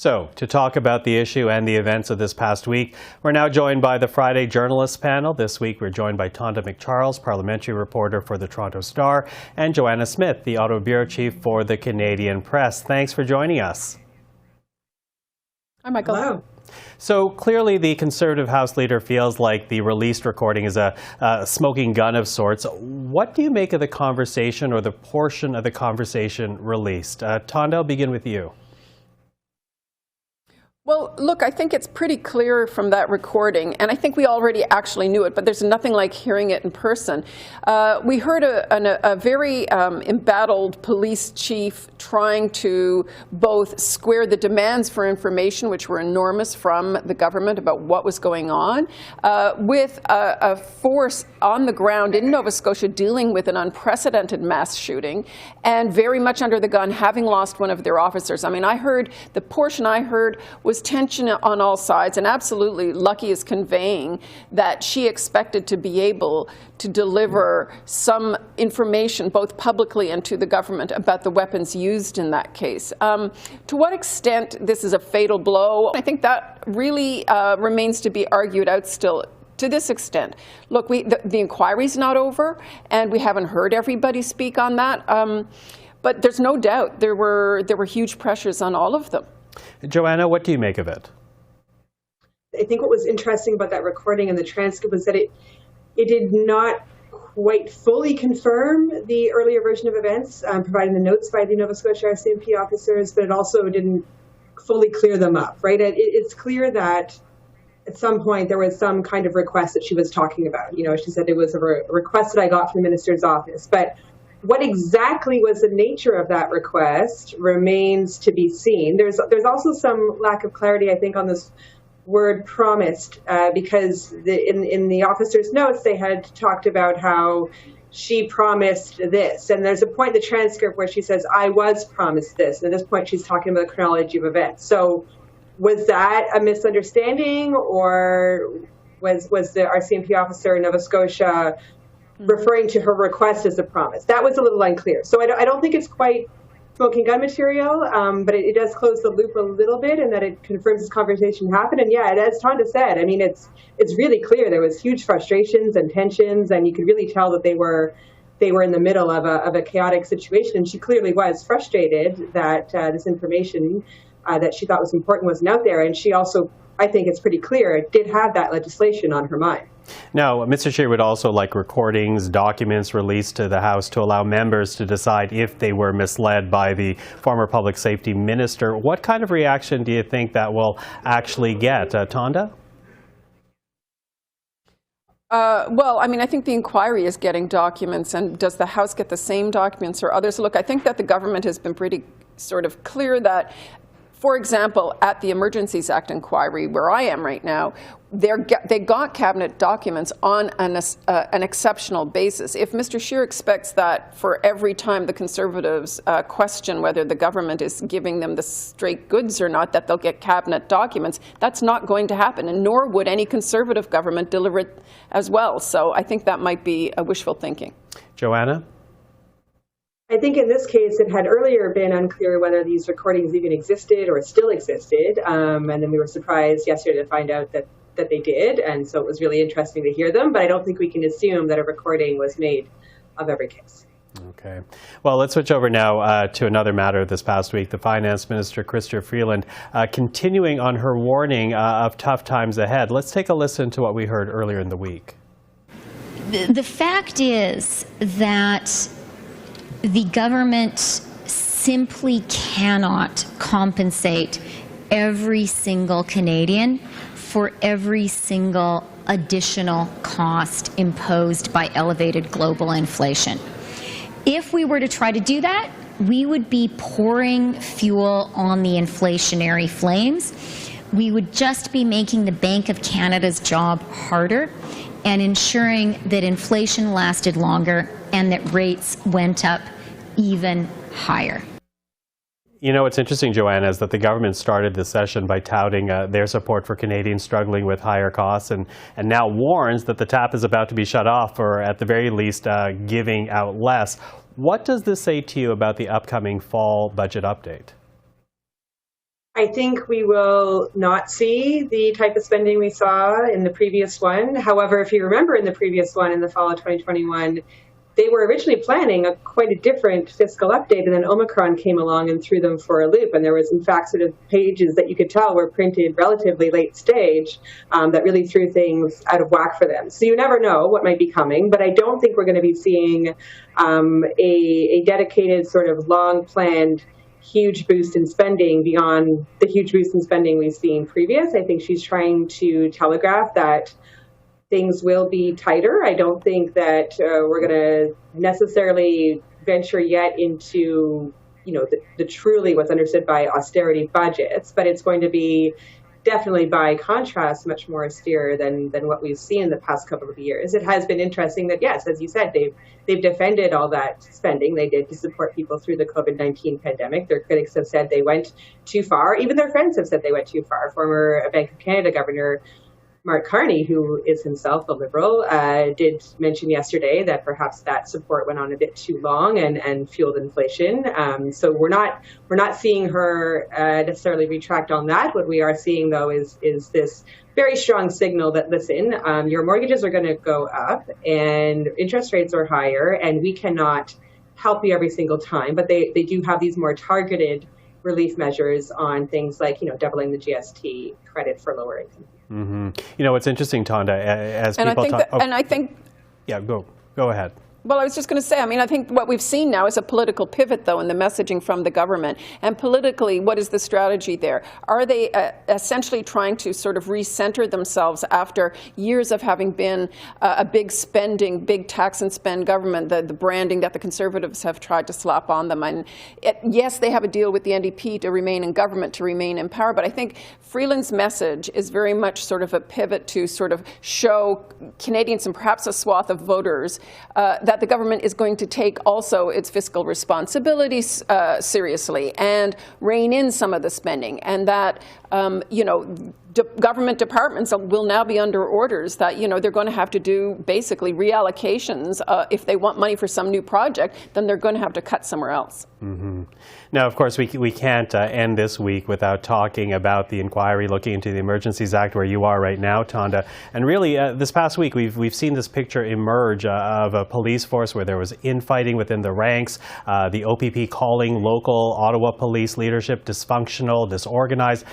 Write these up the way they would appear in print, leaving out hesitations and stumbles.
So, to talk about the issue and the events of this past week, we're now joined by the Friday Journalists panel. This week we're joined by Tonda MacCharles, parliamentary reporter for the Toronto Star, and Joanna Smith, the Ottawa bureau chief for the Canadian Press. Thanks for joining us. Hi, Michael. Hello. So clearly the Conservative House Leader feels like the released recording is a smoking gun of sorts. What do you make of the conversation or the portion of the conversation released? Tonda, I'll begin with you. Well, look, I think it's pretty clear from that recording, and I think we already actually knew it, but there's nothing like hearing it in person. We heard a very embattled police chief trying to both square the demands for information, which were enormous from the government about what was going on, with a force on the ground in Nova Scotia dealing with an unprecedented mass shooting, and very much under the gun, having lost one of their officers. I mean, the portion I heard was tension on all sides, and absolutely Lucky is conveying that she expected to be able to deliver some information both publicly and to the government about the weapons used in that case. To what extent this is a fatal blow, I think that really remains to be argued out still. To this extent, look, the inquiry's not over, and we haven't heard everybody speak on that, but there's no doubt there were huge pressures on all of them. Joanna, what do you make of it? I think what was interesting about that recording and the transcript was that it did not quite fully confirm the earlier version of events, providing the notes by the Nova Scotia RCMP officers, but it also didn't fully clear them up, right? It's clear that at some point there was some kind of request that she was talking about. You know, she said it was a request that I got from the minister's office, but what exactly was the nature of that request remains to be seen. There's also some lack of clarity, I think, on this word promised, because in the officer's notes, they had talked about how she promised this. And there's a point in the transcript where she says, I was promised this. And at this point, she's talking about the chronology of events. So was that a misunderstanding, or was the RCMP officer in Nova Scotia referring to her request as a promise? That was a little unclear. So I don't think it's quite smoking gun material, but it does close the loop a little bit, and that it confirms this conversation happened. And yeah, as Tonda said, I mean, it's really clear there was huge frustrations and tensions, and you could really tell that they were in the middle of a chaotic situation. And she clearly was frustrated that this information that she thought was important wasn't out there. And she also, I think it's pretty clear, did have that legislation on her mind. Now, Mr. Scheer would also like recordings, documents released to the House to allow members to decide if they were misled by the former public safety minister. What kind of reaction do you think that will actually get? Tonda? Well, I mean, I think the inquiry is getting documents, and does the House get the same documents or others? Look, I think that the government has been pretty sort of clear that, for example, at the Emergencies Act inquiry, where I am right now, they got cabinet documents on an exceptional basis. If Mr. Scheer expects that for every time the Conservatives question whether the government is giving them the straight goods or not, that they'll get cabinet documents, that's not going to happen, and nor would any Conservative government deliver it as well. So I think that might be a wishful thinking. Joanna? I think in this case, it had earlier been unclear whether these recordings even existed or still existed. And then we were surprised yesterday to find out that they did. And so it was really interesting to hear them. But I don't think we can assume that a recording was made of every case. Okay. Well, let's switch over now to another matter this past week. The Finance Minister, Chrystia Freeland, continuing on her warning of tough times ahead. Let's take a listen to what we heard earlier in the week. The fact is that the government simply cannot compensate every single Canadian for every single additional cost imposed by elevated global inflation. If we were to try to do that, we would be pouring fuel on the inflationary flames. We would just be making the Bank of Canada's job harder and ensuring that inflation lasted longer and that rates went up even higher. You know, what's interesting, Joanna, is that the government started this session by touting their support for Canadians struggling with higher costs, and now warns that the tap is about to be shut off, or at the very least giving out less. What does this say to you about the upcoming fall budget update? I think we will not see the type of spending we saw in the previous one. However, if you remember in the previous one, in the fall of 2021, they were originally planning quite a different fiscal update, and then Omicron came along and threw them for a loop. And there was, in fact, sort of pages that you could tell were printed relatively late stage that really threw things out of whack for them. So you never know what might be coming, but I don't think we're going to be seeing a dedicated sort of long-planned huge boost in spending beyond the huge boost in spending we've seen previous. I think she's trying to telegraph that things will be tighter. I don't think that we're going to necessarily venture yet into, the truly what's understood by austerity budgets, but it's going to be definitely by contrast much more austere than what we've seen in the past couple of years. It has been interesting that, yes, as you said, they've defended all that spending they did to support people through the COVID-19 pandemic. Their critics have said they went too far. Even their friends have said they went too far. Former Bank of Canada Governor Mark Carney, who is himself a Liberal, did mention yesterday that perhaps that support went on a bit too long and fueled inflation. So we're not seeing her necessarily retract on that. What we are seeing, though, is this very strong signal that, listen, your mortgages are going to go up and interest rates are higher, and we cannot help you every single time. But they do have these more targeted relief measures on things like, doubling the GST credit for lower income. Mm-hmm. What's interesting, Tonda, as and people talk... And I think... Yeah, go ahead. Well, I was just going to say, I think what we've seen now is a political pivot, though, in the messaging from the government. And politically, what is the strategy there? Are they essentially trying to sort of recenter themselves after years of having been a big spending, big tax and spend government, the branding that the Conservatives have tried to slap on them? And yes, they have a deal with the NDP to remain in government, to remain in power. But I think Freeland's message is very much sort of a pivot to sort of show Canadians and perhaps a swath of voters that the government is going to take also its fiscal responsibilities seriously and rein in some of the spending, and that government departments will now be under orders that they're going to have to do basically reallocations. If they want money for some new project, then they're going to have to cut somewhere else. Mm-hmm. Now, of course, we can't end this week without talking about the inquiry looking into the Emergencies Act, where you are right now, Tonda. And really, this past week, we've seen this picture emerge of a police force where there was infighting within the ranks, the OPP calling local Ottawa police leadership dysfunctional, disorganized.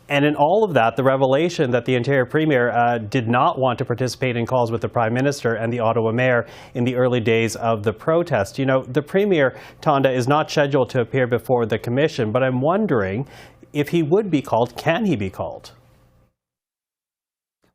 And in all of that, the revelation that the Ontario Premier did not want to participate in calls with the Prime Minister and the Ottawa Mayor in the early days of the protest. The Premier, Tonda, is not scheduled to appear before the Commission, but I'm wondering if he would be called. Can he be called?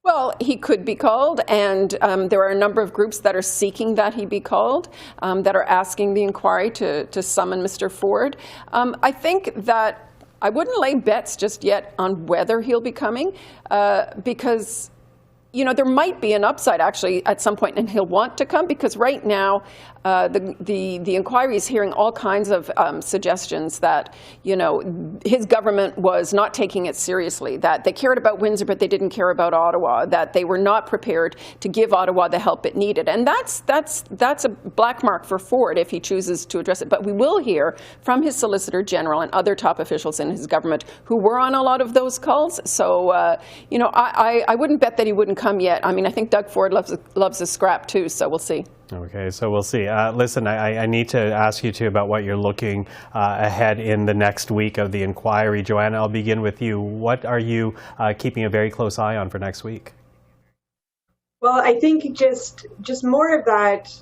Well, he could be called, and there are a number of groups that are seeking that he be called, that are asking the inquiry to summon Mr. Ford. I think that I wouldn't lay bets just yet on whether he'll be coming, because there might be an upside actually at some point, and he'll want to come, because right now the inquiry is hearing all kinds of suggestions that his government was not taking it seriously, that they cared about Windsor but they didn't care about Ottawa, that they were not prepared to give Ottawa the help it needed, and that's a black mark for Ford if he chooses to address it. But we will hear from his Solicitor General and other top officials in his government who were on a lot of those calls. So I wouldn't bet that he wouldn't come yet. I think Doug Ford loves a scrap too, so we'll see. Okay, so we'll see. Listen, I need to ask you too about what you're looking ahead in the next week of the inquiry. Joanna, I'll begin with you. What are you keeping a very close eye on for next week? Well, I think just more of that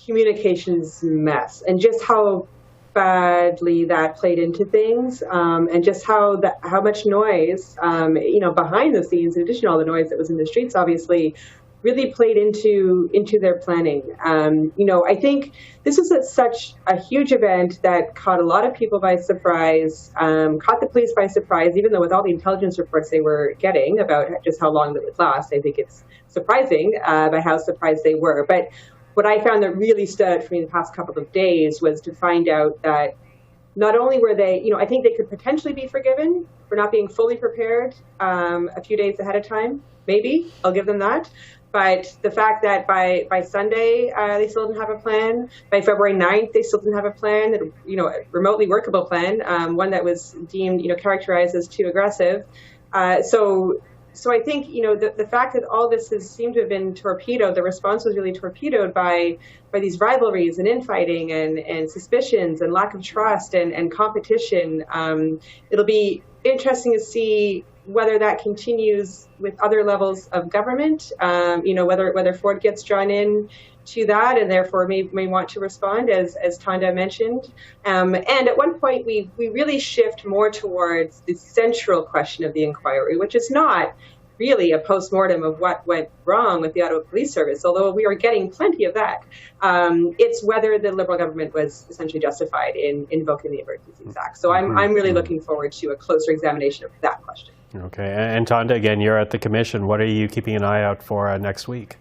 communications mess, and just how badly that played into things, and just how much noise, behind the scenes, in addition to all the noise that was in the streets, obviously, really played into their planning. I think this was such a huge event that caught a lot of people by surprise, caught the police by surprise, even though with all the intelligence reports they were getting about just how long that would last. I think it's surprising by how surprised they were. But what I found that really stood out for me in the past couple of days was to find out that not only were they, I think they could potentially be forgiven for not being fully prepared a few days ahead of time. Maybe, I'll give them that. But the fact that by Sunday they still didn't have a plan, by February 9th they still didn't have a plan, a remotely workable plan, one that was deemed characterized as too aggressive. So I think the fact that all this has seemed to have been torpedoed, the response was really torpedoed by these rivalries and infighting and suspicions and lack of trust and competition. It'll be interesting to see whether that continues with other levels of government, whether Ford gets drawn in to that and therefore may want to respond, as Tonda mentioned. And at one point, we really shift more towards the central question of the inquiry, which is not really a postmortem of what went wrong with the Ottawa Police Service, although we are getting plenty of that. It's whether the Liberal government was essentially justified in invoking the Emergencies Act. So I'm really looking forward to a closer examination of that question. Okay. And Tonda, again, you're at the Commission. What are you keeping an eye out for next week?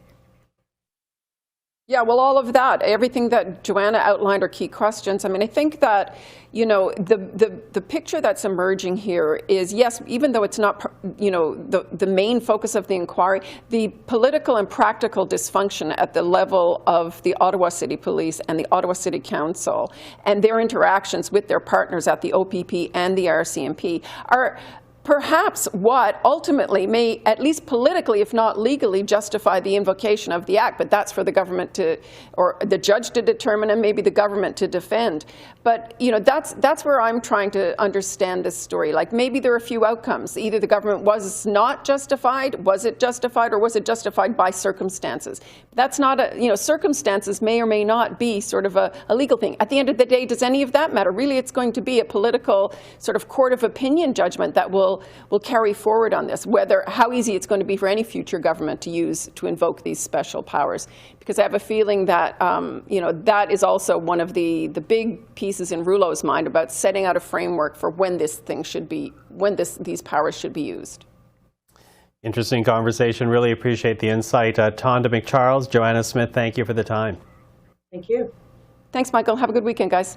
Yeah, well, all of that, everything that Joanna outlined are key questions. I mean, I think that, the picture that's emerging here is, yes, even though it's not, the main focus of the inquiry, the political and practical dysfunction at the level of the Ottawa City Police and the Ottawa City Council and their interactions with their partners at the OPP and the RCMP are perhaps what ultimately may, at least politically, if not legally, justify the invocation of the Act. But that's for the government to, or the judge to determine, and maybe the government to defend. But that's where I'm trying to understand this story. Like, maybe there are a few outcomes. Either the government was not justified, was it justified, or was it justified by circumstances? That's not circumstances may or may not be sort of a legal thing. At the end of the day, does any of that matter? Really, it's going to be a political sort of court of opinion judgment that will carry forward on this, how easy it's going to be for any future government to invoke these special powers. Because I have a feeling that that is also one of the big pieces in Rouleau's mind about setting out a framework for when these powers should be used. Interesting conversation. Really appreciate the insight. Tonda MacCharles, Joanna Smith, thank you for the time. Thank you. Thanks, Michael. Have a good weekend, guys.